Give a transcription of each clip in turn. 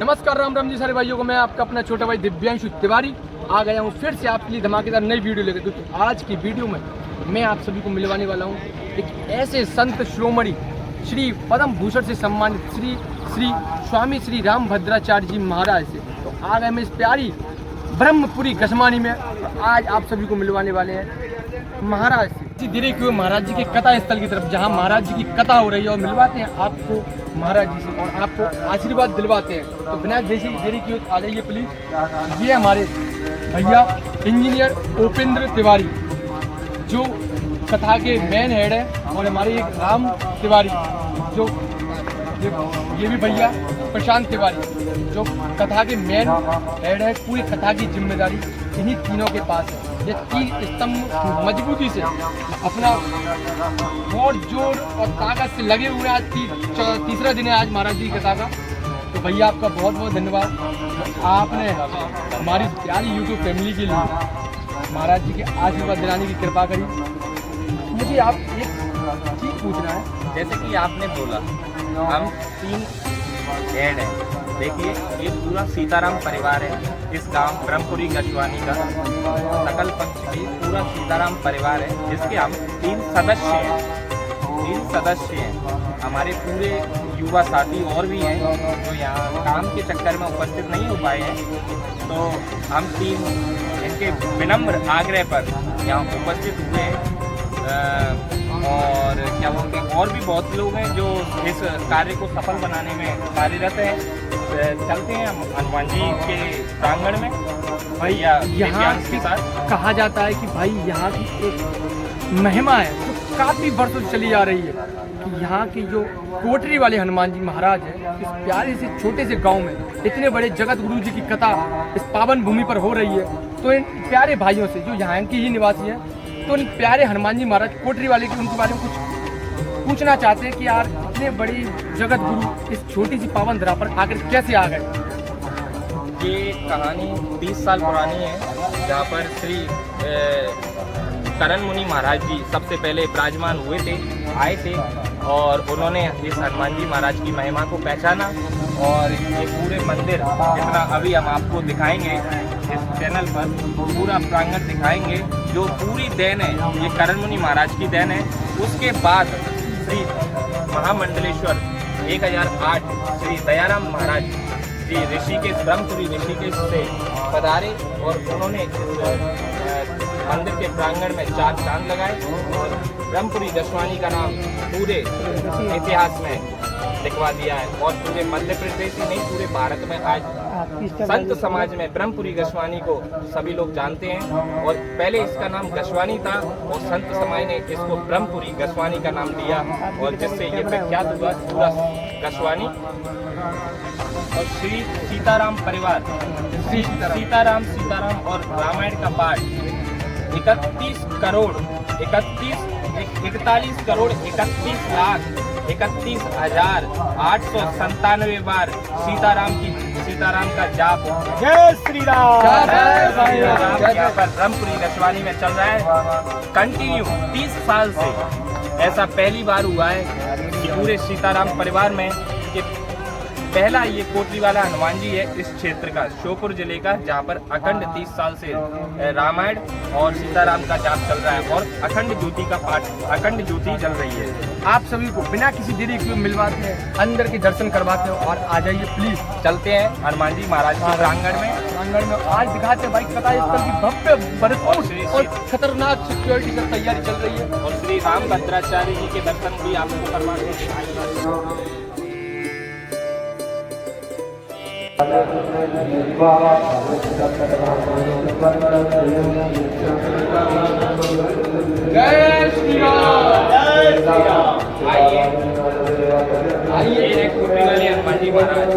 नमस्कार, राम राम जी सारे भाइयों को। मैं आपका अपना छोटा भाई दिव्यांशु तिवारी आ गया हूँ फिर से आपके लिए धमाकेदार नई वीडियो लेकर, क्योंकि आज की वीडियो में मैं आप सभी को मिलवाने वाला हूँ एक ऐसे संत शिरोमणि श्री पद्म भूषण से सम्मानित श्री स्वामी श्री रामभद्राचार्य जी महाराज से। तो आ गए मैं इस प्यारी ब्रह्मपुरी गसमानी में। तो आज आप सभी को मिलवाने वाले हैं महाराज से। धीरे क्यों महाराज जी के कथा स्थल की तरफ, जहाँ महाराज जी की कथा हो रही है, और मिलवाते हैं आपको महाराज जी से और आपको आशीर्वाद दिलवाते हैं। तो बिना देरी की आ जाइए प्लीज। ये हमारे भैया इंजीनियर उपेंद्र तिवारी जो कथा के मेन हेड है, और हमारे एक राम तिवारी जो ये भी भैया प्रशांत तिवारी जो कथा के मेन हेड है। पूरी कथा की जिम्मेदारी इन्हीं तीनों के पास है। ये तीन स्तंभ मजबूती से अपना और जोर और ताकत से लगे हुए। आज तीसरा दिन है आज महाराज जी की कथा का। तो भैया आपका बहुत बहुत धन्यवाद। आपने हमारी प्यारी यूट्यूब फैमिली के लिए महाराज जी के आशीर्वाद दिलाने की कृपा करी। मुझे आप एक चीज़ पूछना है, जैसे कि आपने बोला हम तीन हेड हैं। देखिए, ये पूरा सीताराम परिवार है। इस गांव ब्रह्मपुरी गशवानी का सकल पक्ष भी पूरा सीताराम परिवार है, जिसके हम तीन सदस्य हैं। हमारे पूरे युवा साथी और भी हैं जो यहाँ काम के चक्कर में उपस्थित नहीं हो पाए हैं। तो हम तीन इनके विनम्र आग्रह पर यहाँ उपस्थित हुए हैं। और क्या बोलते हैं, और भी बहुत लोग हैं जो इस कार्य को सफल बनाने में कार्यरत हैं। चलते हैं हम हनुमान जी के प्रांगण में। भैया यहाँ के साथ कहा जाता है कि भाई यहाँ की एक महिमा है जो काफ़ी वर्षों से चली आ रही है कि यहाँ की जो कोटरी वाले हनुमान जी महाराज है, इस प्यारे से छोटे से गांव में इतने बड़े जगत गुरु जी की कथा इस पावन भूमि पर हो रही है। तो इन प्यारे भाइयों से जो यहाँ के ही निवासी हैं, तो इन प्यारे हनुमान जी महाराज कोटरी वाले की उनके बारे में कुछ पूछना चाहते हैं कि यार इतने बड़ी जगत गुरु इस छोटी सी पावन धरा पर आकर कैसे आ गए। ये कहानी 20 साल पुरानी है, जहाँ पर श्री करण मुनि महाराज जी सबसे पहले विराजमान हुए थे, आए थे, और उन्होंने इस हनुमान जी महाराज की महिमा को पहचाना। और ये पूरे मंदिर जितना अभी हम आपको दिखाएंगे इस चैनल पर, पूरा प्रांगण दिखाएंगे, जो पूरी देन है ये करण मुनि महाराज की देन है। उसके बाद श्री महामंडलेश्वर 1008 श्री दयाराम महाराज जी ऋषिकेश ब्रह्मपुरी ऋषिकेश से पधारे, और उन्होंने मंदिर के प्रांगण में 4 चांद लगाए, और ब्रह्मपुरी गशवानी का नाम पूरे इतिहास में लिखवा दिया है। और पूरे मध्य प्रदेश ही नहीं, पूरे भारत में आज संत समाज में ब्रह्मपुरी गशवानी को सभी लोग जानते हैं। और पहले इसका नाम गशवानी था, और संत समाज ने इसको ब्रह्मपुरी गशवानी का नाम दिया, और जिससे ये प्रख्यात हुआ पूरा गशवानी। और श्री सीताराम परिवार, श्री सीताराम और रामायण का पाठ 41 करोड़ 31,31,31,897 बार सीताराम का जाप। जय श्री राम। यहाँ पर ब्रह्मपुरी गशवानी में चल रहा है कंटिन्यू 30 साल से। ऐसा पहली बार हुआ है कि पूरे सीताराम परिवार में कि पहला ये कोटरी वाला हनुमान जी है इस क्षेत्र का, श्योपुर जिले का, जहाँ पर अखंड 30 साल से रामायण और सीताराम का जाप चल रहा है, और अखंड ज्योति का पाठ, अखंड ज्योति जल रही है। आप सभी को बिना किसी देरी के मिलवाते हैं, अंदर के दर्शन करवाते हैं, और आ जाइए प्लीज। चलते हैं हनुमान जी महाराज के प्रांगण में। आज दिखाते हैं भाई कथा स्थल की भव्य भरपूर और खतरनाक सिक्योरिटी की तैयारी चल रही है, और श्री रामभद्राचार्य जी के दर्शन भी आपको करवाते हैं। जय श्री राम। आइए कोटरी वाले हनुमान जी महाराज,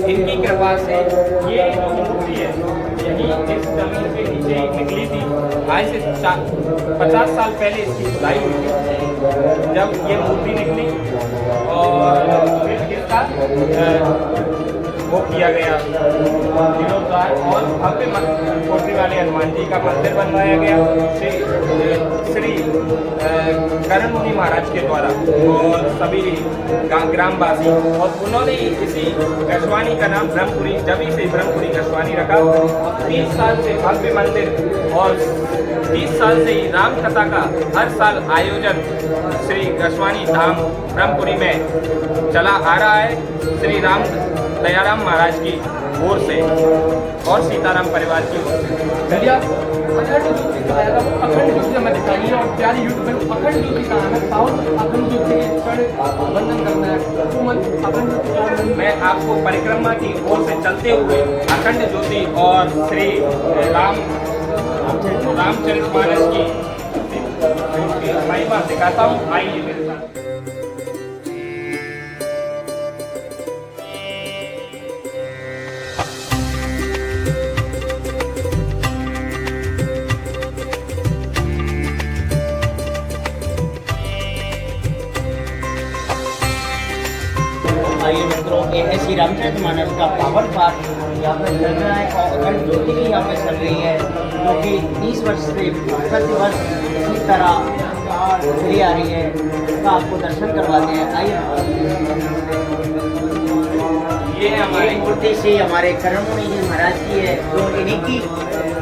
इनकी कृपा से ये मूर्ति है यही इस जमीन के नीचे निकली थी। आज से 50 साल पहले इसकी खुदाई हुई थी, जब ये मूर्ति निकली। और इसका वो किया गया जीर्णोद्धार और भव्य कोटरी वाले हनुमान जी का मंदिर बनवाया गया श्री करण मुनि महाराज के द्वारा और सभी ग्रामवासी, और उन्होंने इसी गशवानी का नाम ब्रह्मपुरी, जब से ब्रह्मपुरी गशवानी रखा। 30 साल से भव्य मंदिर और 30 साल से ही राम कथा का हर साल आयोजन श्री गशवानी धाम ब्रह्मपुरी में चला आ रहा है। श्री राम दयाराम महाराज की ओर से और सीताराम परिवार की ओर से। भैया अखंड ज्योति दिखाया था, अखंड ज्योति हमें दिखाइए और प्यारी यूट्यूब में अखंड ज्योति कहाँ है, साउंड अखंड ज्योति के क्षण वंदन करना है तो मन अखंड ज्योति। मैं आपको परिक्रमा की ओर से चलते हुए अखंड ज्योति और श्री रामचरितमानस की महिमा दिखाता हूँ, आइए मेरे साथ। आइए मित्रों, ये है श्री रामचरितमानस का पावन पाठ यहाँ पर चल रहा है और अखंड ज्योति भी यहाँ पर चल रही है, जो कि 30 वर्ष से प्रति वर्ष इसी तरह चली आ रही है। इसका आपको दर्शन करवाते हैं। आइए, ये हमारी मूर्ति से हमारे करण मुनि जी महाराज की है, जो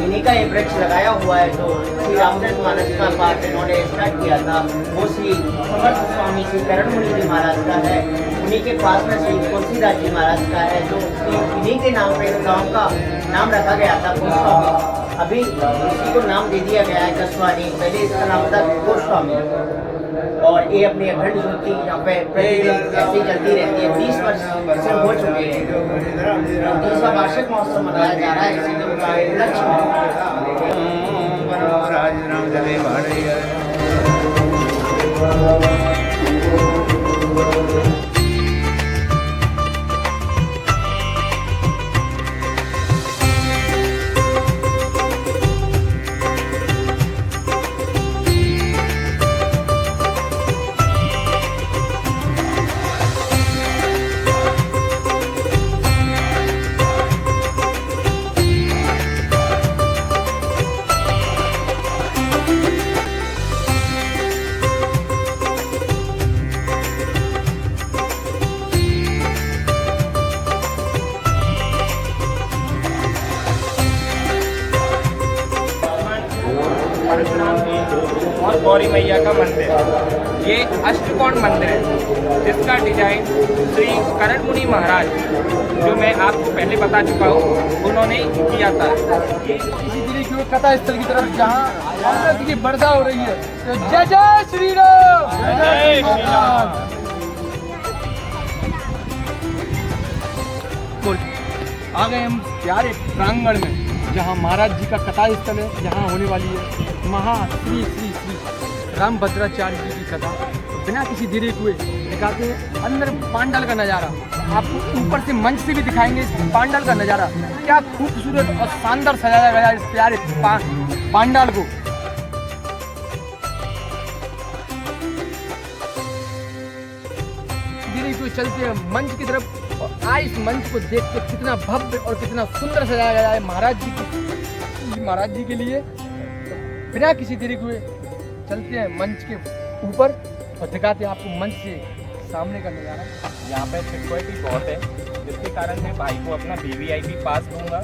इन्हीं का ये वृक्ष लगाया हुआ है। जो श्री रामचरितमानस का पाठ इन्होंने स्टार्ट किया था वो श्री समर्थ स्वामी श्री करण मुनि जी महाराज का है। उन्हीं के पास में श्री तुलसीदास जी महाराज का है, जो इन्हीं के नाम पे इस गाँव का नाम रखा गया था गोस्वामी। अभी इसी को नाम दे दिया गया है गशवानी, पहले इसका नाम था गोस्वामी। और ये अपनी अखंड ज्योति यहाँ पे प्रतिदिन ऐसी चलती रहती है। 20 वर्ष से हो चुके हैं। 30वां वार्षिक महोत्सव मनाया जा रहा है इसी के उपलक्ष्य में। और गौरी मैया का मंदिर, ये अष्टकोण मंदिर है जिसका डिजाइन श्री करण मुनि महाराज, जो मैं आपको पहले बता चुका हूँ, उन्होंने किया था। ये इसी दिल्ली की कथा स्थल की तरफ जहाँ अमृत की वर्षा हो रही है, तो जय जय श्री राम, जय श्री राम। आ गए हम प्यारे प्रांगण में, जहाँ महाराज जी का कथा स्थल है, जहाँ होने वाली है श्री श्री श्री रामभद्राचार्य जी की कथा। तो बिना किसी देरी हुए दिखाते हैं अंदर पांडाल का नज़ारा। आपको ऊपर से मंच से भी दिखाएंगे इस पांडाल का नज़ारा, क्या खूबसूरत और शानदार सजाया गया इस प्यारे पांडाल को। धीरे हुए चलते हैं मंच की तरफ, और आज इस मंच को देख के कितना भव्य और कितना सुंदर सजाया गया है महाराज जी के लिए। तो बिना किसी देरी हुए चलते हैं मंच के ऊपर और दिखाते हैं आपको मंच से सामने का नज़ारा। यहाँ पे सिक्योरिटी बहुत है, जिसके कारण मैं भाई को अपना VVIP पास दूंगा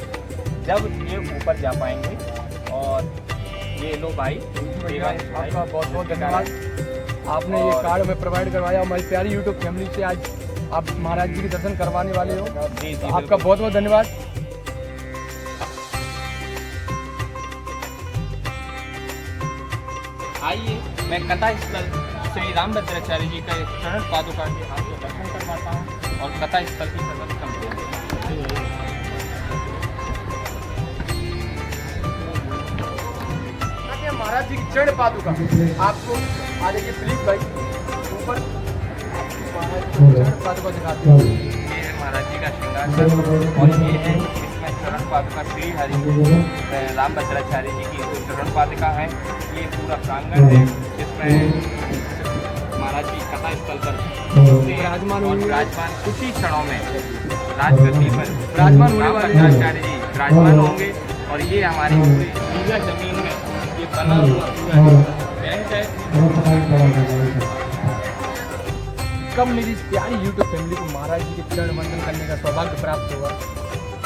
जब ये ऊपर जा पाएंगे। और ये लो भाई, आपका बहुत बहुत धन्यवाद, आपने ये कार्ड हमें प्रोवाइड करवाया। हमारी प्यारी यूट्यूब फैमिली से आज आप महाराज जी के दर्शन करवाने वाले हो, जी तो आपका बहुत बहुत धन्यवाद। आइए, मैं कथा स्थल श्री रामभद्राचार्य जी का चरण पादुका के आपको दर्शन करवाता हूँ और कथा स्थल की सदर करते हैं। महाराज जी की चरण पादुका आपको आ जाइए प्लीज भाई ऊपर, चरण पादुका दिखाते हैं। ये है महाराज जी का सिंहासन और ये है इसमें चरण पादुका श्री हरि रामभद्राचार्य जी की चरण पादुका है। ये पूरा प्रांगण है जिसमें महाराज जी कथा स्थल पर होते हैं विराजमान और होंगे। विराजमान कुछ ही क्षणों में राजगद्दी पर विराजमान होने वाले हैं। रामभद्राचार्य जी विराजमान होंगे। और ये हमारी पूरी पूजा जमीन में ये बना हुआ पूरा बैंक है। कब मेरी इस प्यारी यूट्यूब फैमिली को महाराज जी के चरण वंदन करने का सौभाग्य प्राप्त होगा?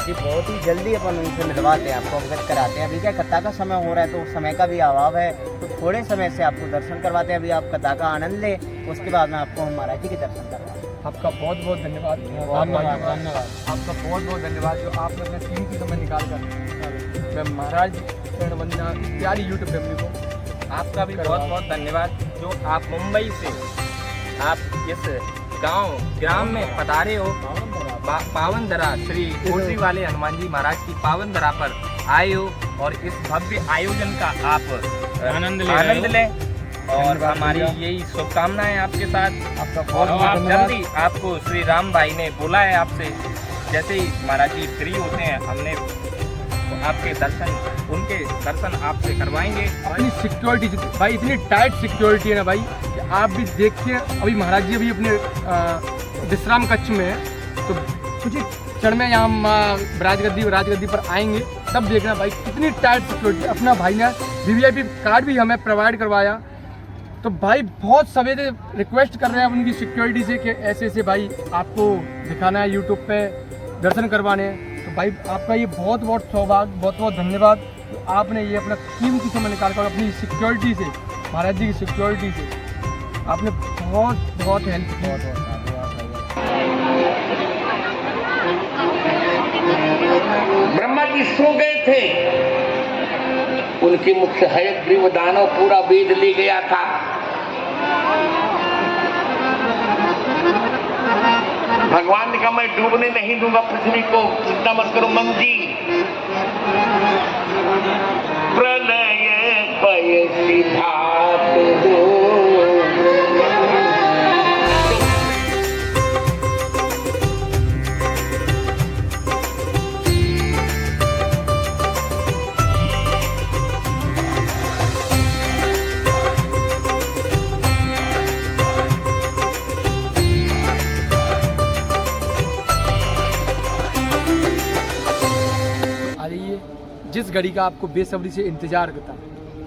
जी बहुत ही जल्दी अपन उनसे मिलवाते हैं, आपको अवगत कराते हैं। अभी क्या कथा का समय हो रहा है तो समय का भी अभाव है, तो थोड़े समय से आपको दर्शन करवाते हैं। अभी आप कथा का आनंद लें, उसके बाद में आपको हम महाराज जी के दर्शन करवाएं। आपका बहुत बहुत धन्यवाद। आपका बहुत बहुत धन्यवाद जो आपने अपने कीमती समय निकाल कर मैं महाराज चरण वंदना इस प्यारी यूट्यूब फैमिली को आपका भी बहुत बहुत धन्यवाद जो आप मुंबई से आप इस ग्राम में पधारे हो। पावन धरा श्री कोटरी वाले हनुमान जी महाराज की पावन धरा पर आए हो और इस भव्य आयोजन का आप आनंद लें। और हमारी यही शुभकामनाएं आपके साथ। आपका और बहुत आप धन्यवाद। जल्दी आपको श्री राम भाई ने बोला है आपसे, जैसे ही महाराज जी फ्री होते हैं हमने आपके दर्शन उनके दर्शन आपसे करवाएंगे। अपनी सिक्योरिटी भाई इतनी टाइट सिक्योरिटी है ना भाई कि आप भी देखिए। अभी महाराज जी अभी अपने विश्राम कक्ष में है, तो कुछ ही क्षण में यहाँ राजगद्दी पर आएंगे, तब देखना भाई कितनी टाइट सिक्योरिटी। अपना भाई ने वीवीआईपी कार्ड भी हमें प्रोवाइड करवाया। तो भाई बहुत सवेरे रिक्वेस्ट कर रहे हैं उनकी सिक्योरिटी से कि ऐसे ऐसे भाई आपको दिखाना है यूट्यूब पे दर्शन करवाने हैं। तो भाई आपका ये बहुत बहुत सौभाग्य, बहुत बहुत धन्यवाद। तो आपने ये अपना कीमती समय निकाल कर अपनी सिक्योरिटी से, महाराज जी की सिक्योरिटी से आपने बहुत बहुत हेल्प की। ब्रह्मा जी सो गए थे, उनके मुख से हयग्रीव दानव पूरा वेद ले गया था। भगवान ने कहा मैं डूबने नहीं दूंगा पृथ्वी को, चिंता मत करो मन जी। प्रलय पय सिधात हो, जिस घड़ी का आपको बेसब्री से इंतजार करता,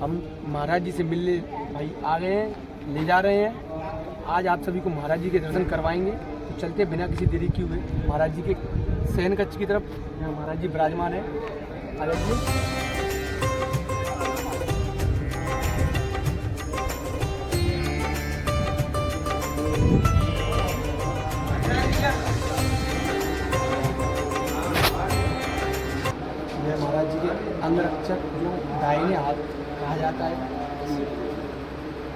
हम महाराज जी से मिलने भाई आ गए हैं, ले जा रहे हैं। आज आप सभी को महाराज जी के दर्शन करवाएंगे। तो चलते बिना किसी देरी किए हुए महाराज जी के शयन कक्ष की तरफ, जहाँ महाराज जी विराजमान है। आ जाइए। महाराज जी के अंगरक्षक जो दाहिने हाथ कहा जाता है।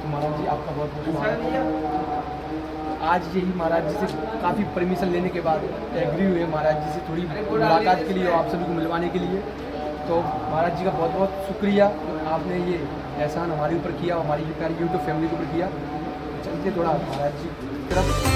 तो महाराज जी आपका बहुत बहुत स्वागत है। आज यही महाराज जी से काफ़ी परमिशन लेने के बाद एग्री हुए महाराज जी से थोड़ी मुलाकात के लिए और आप सभी को मिलवाने के लिए। तो महाराज जी का बहुत बहुत शुक्रिया, आपने ये एहसान हमारे ऊपर किया, हमारी यूट्यूब फैमिली के ऊपर किया। चलते थोड़ा महाराज जी की तरफ।